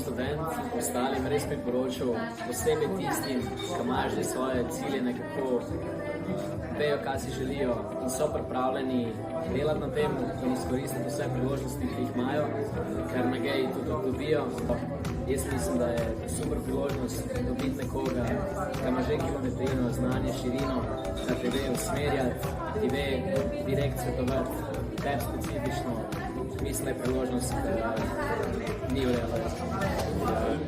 študent, ostalim res priporočil, posebej tistim, ki imajo že svoje cilje, nekako vejo, kaj si želijo in so pripravljeni delati na tem in izkoristiti vse priložnosti, ki jih imajo, ker na geji tudi dobijo. Jaz mislim, da je super priložnost dobiti nekoga, ki ima že kilometrino, znanje, širino, da te ve usmerjati, ti ve direkt svetovati, tebi specifično. Mislim, da je priložnost, ni vrela.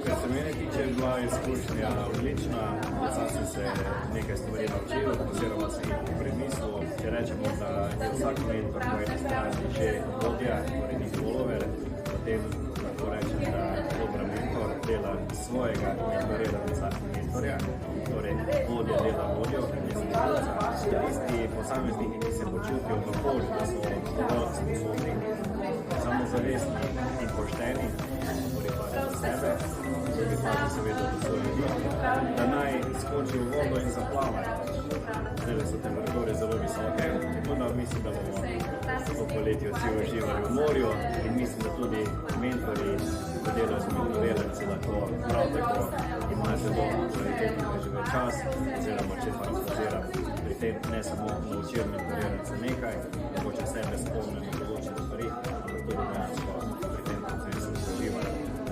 Kar se mene tiče, je bila izkušnja odlična, sam sem se nekaj stvari naučil, oziroma si premislil, če rečemo, da je vsak mentor po eni strani že vodja, torej ni follower, potem lahko rečem, da dober mentor dela svojega mentoriranca mentorja, torej vodja dela vodjo, tisti posamezniki, ki se počutijo v polju, da so dovolj sposobni, samozavestni in pošteni, torej pa za sebe, tudi pa seveda do svojih ljudi, da naj skoči v vodo in zaplavajo. Zdaj so temperature zelo visoke, tako da mislim, da bomo po poletju vsi uživali v morju in mislim, da tudi mentori, ko delajo z mentoriranci, lahko prav tako imajo zelo kvalitetno preživel čas, oziroma če parafraziram, pri tem ne samo naučijo mentorirance nekaj, mogoče sebe spomnimo določene stvari, ampak tudi dejansko